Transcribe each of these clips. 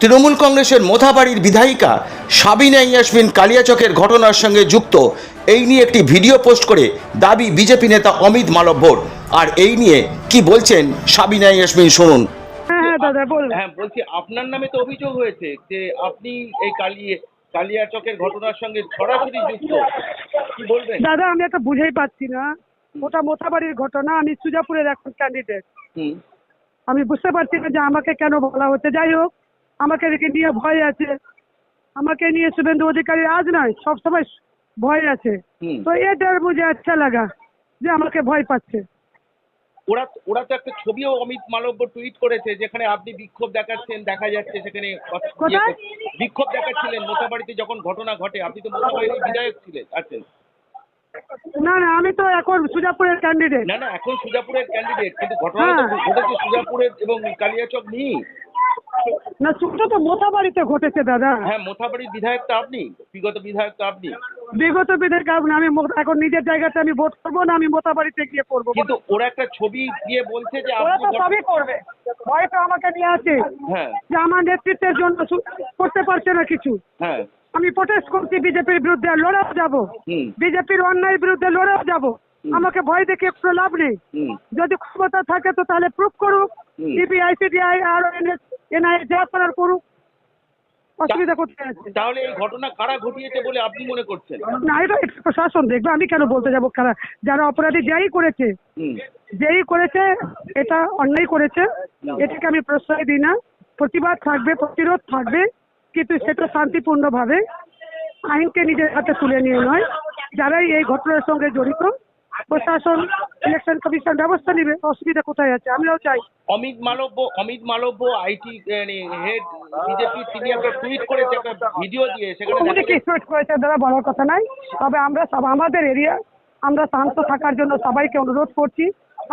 তৃণমূল কংগ্রেসের মোথাবাড়ির বিধায়িকা সাবিনা ইয়াসমিন কালিয়াচকের ঘটনার সঙ্গে যুক্ত, এই নিয়ে একটি ভিডিও পোস্ট করে দাবি বিজেপি নেতা অমিত মালব্যর। আর এই নিয়ে কি বলছেন সাবিনা ইয়াসমিন, শুনুন। হ্যাঁ দাদা বলুন। হ্যাঁ, বলছি আপনার নামে তো অভিযোগ হয়েছে যে আপনি এই কালিয়াচকের ঘটনার সঙ্গে সরাসরি যুক্ত, কি বলবেন? দাদা আমি একটা বুঝেই পাচ্ছি না, ওটা মোথাবাড়ির ঘটনা, আমি সুজাপুরের এখন ক্যান্ডিডেট। আমি বুঝতে পারছি না যে আমাকে কেন বলা হচ্ছে। যাই হোক, আমাকে নিয়ে ভয় আছে, আমাকে নিয়ে শুভেন্দু অধিকারী আজ নয় সবসময় ভয় আছে। তো এটা মুঝে আচ্ছা লাগা যে আমাকে ভয় পাচ্ছে। ওরা তো একটা ছবিও অমিত মালব্য টুইট করেছে যেখানে আপনি বিক্ষোভ দেখাচ্ছেন, দেখা যাচ্ছে সেখানে কোথায়? বিক্ষোভ দেখাচ্ছিলেন মোথাবাড়িতে যখন ঘটনা ঘটে। আপনি তো মোথাবাড়ির বিধায়ক ছিলেন, আছেন। না না, আমি তো এখন সুজাপুরের ক্যান্ডিডেট। না, এখন সুজাপুরের ক্যান্ডিডেট, কিন্তু ঘটনা তো ঘটেছে সুজাপুরের এবং কালিয়াচক নিয়ে। না, সেটা তো মোথাবাড়িতে ঘটেছে দাদা। হ্যাঁ, মোথাবাড়ির বিধায়ক তো আপনি, বিগত বিধায়ক তো আপনি। বিগত বিধায়ক আমি এখন নিজের জায়গাতে আমি ভোট করবো না, আমি মোথাবাড়িতে গিয়ে করবো। কিন্তু ওরা একটা ছবি দিয়ে বলছে যে ওরা তো আপনি সবই করবে, ভয় তো আমাকে নিয়ে আছে হ্যাঁ যে আমার নেতৃত্বের জন্য করতে পারছে না কিছু। হ্যাঁ আমি প্রোটেস্ট করছি বিজেপির বিরুদ্ধে, লড়াও যাবো, বিজেপির অন্যায়ের বিরুদ্ধে লড়াও যাবো। আমাকে ভয় দেখে একটু লাভ নেই। যদি ক্ষমতা থাকে তো তাহলে প্রুফ করুক, সিবিআই সিডিআই আর এনআইএ যা করার করুক, অসুবিধা করতে আছে। তাহলে এই ঘটনা কারা ঘটিয়েছে বলে আপনি মনে করছেন? না, এটা প্রশাসন দেখবে, আমি কেন বলতে যাবো কারা। যারা অপরাধী যেই করেছে এটা অন্যায় করেছে, এটাকে আমি প্রশ্রয় দিই না। প্রতিবাদ থাকবে, প্রতিরোধ থাকবে, কিন্তু সেটা শান্তিপূর্ণভাবে, আইনকে নিজের হাতে তুলে নিয়ে নয়। যারাই এই ঘটনার সঙ্গে জড়িত, প্রশাসন, ইলেকশন কমিশন ব্যবস্থা নেবে। অসুবিধা কোথায় আছে? আমরাও চাই। Amit Malviya IT head BJP, তিনি একটা টুইট করেছে, একটা ভিডিও দিয়ে, সেখানে কি টুইট করেছে দাদা বলার কথা নাই। তবে আমরা সব আমাদের এরিয়া, আমরা শান্ত থাকার জন্য সবাইকে অনুরোধ করছি।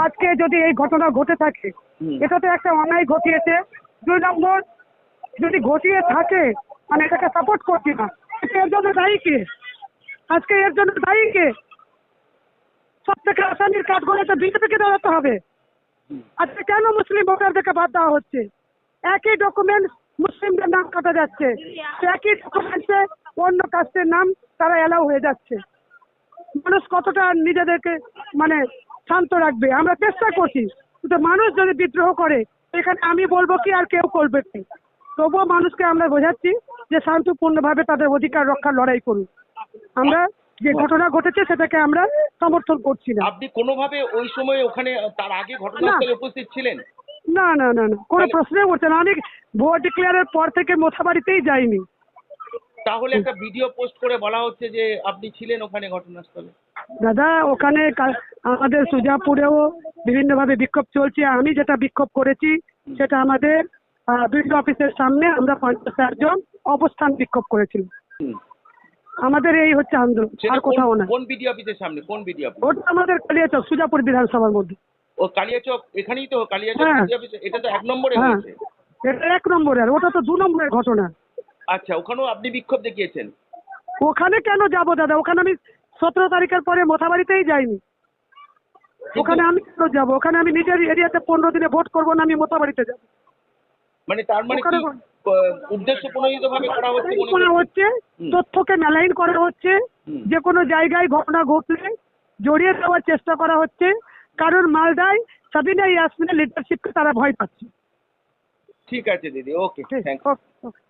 আজকে যদি এই ঘটনা ঘটে থাকে, এটা তো একটা অন্যায় ঘটিয়েছে। 2 নম্বর, যদি ঘটিয়ে থাকে মানে এটাকে সাপোর্ট করছি না, এর জন্য দায়ী কে? আজকে এর জন্য দায়ী কে? সব থেকে আসামির কাঠগড়ে তো বিজেপিকে দাঁড়াতে হবে। আজকে কেন মুসলিম ভোটারদেরকে বাদ দেওয়া হচ্ছে? একই ডকুমেন্ট মুসলিমদের নাম কাটা যাচ্ছে, একই ডকুমেন্টে অন্য কাস্টের নাম তারা এলাও হয়ে যাচ্ছে। মানুষ কতটা নিজেদেরকে মানে শান্ত রাখবে? আমরা চেষ্টা করছি, কিন্তু মানুষ যদি বিদ্রোহ করে এখানে আমি বলবো কি আর কেউ করবে কি? তবুও মানুষকে আমরা বোঝাচ্ছি যে শান্তপূর্ণভাবে তাদের অধিকার রক্ষার লড়াই করুন। আমরা যে ঘটনা ঘটেছে সেটাকে আমরা সমর্থন করছি না। আপনি কোনোভাবে ওই সময় ওখানে তার আগে ঘটনাস্থলে উপস্থিত ছিলেন? না না না না, কোনো প্রশ্নই উঠছে না। আমি ভোট ডিক্লেয়ারের পর থেকে মোথাবাড়িতেই যাইনি। তাহলে একটা ভিডিও পোস্ট করে বলা হচ্ছে যে আপনি ছিলেন ওখানে ঘটনাস্থলে। দাদা ওখানে আমাদের সুজাপুরেও বিভিন্নভাবে বিক্ষোভ চলছে। আমি যেটা বিক্ষোভ করেছি সেটা আমাদের বিডিও অফিসের সামনে আমরা 50 জন অবস্থান বিক্ষোভ করেছিলাম। আমাদের এই হচ্ছে আন্দোলন, আর কোথাও না। কোন বিডিও অফিসের সামনে? কোন বিডিও অফিস? ওটা আমাদের কালিয়াচক সুজাপুর বিধানসভার মধ্যে। ও কালিয়াচক, এখানেই তো কালিয়াচক বিডিও অফিস। এটা তো 1 নম্বরে হয়েছে। এটা 1 নম্বরে, আর ওটা তো 2 নম্বরের ঘটনা। আচ্ছা, ওখানেও আপনি বিক্ষোভ দেখিয়েছেন? ওখানে কেন যাবো দাদা? ওখানে আমি 17 তারিখের পরে মোথাবাড়িতেই যাইনি। ওখানে আমি কেন যাবো? ওখানে আমি নিজের এরিয়াতে 15 দিনে ভোট করবো না, আমি মোথাবাড়িতে যাবো? মানে তার মানে কি উদ্দেশ্য প্রণোদিত ভাবে করা হচ্ছে মনে হচ্ছে, তথ্যকে মেলাইন করা হচ্ছে, যে কোনো জায়গায় ঘটনা ঘটলে জড়িয়ে দেওয়ার চেষ্টা করা হচ্ছে। কারণ মালদায় সাবিনা ইয়াসমিনের লিডারশিপকে তারা ভয় পাচ্ছে। ঠিক আছে দিদি, ওকে, থ্যাংক ইউ। ওকে।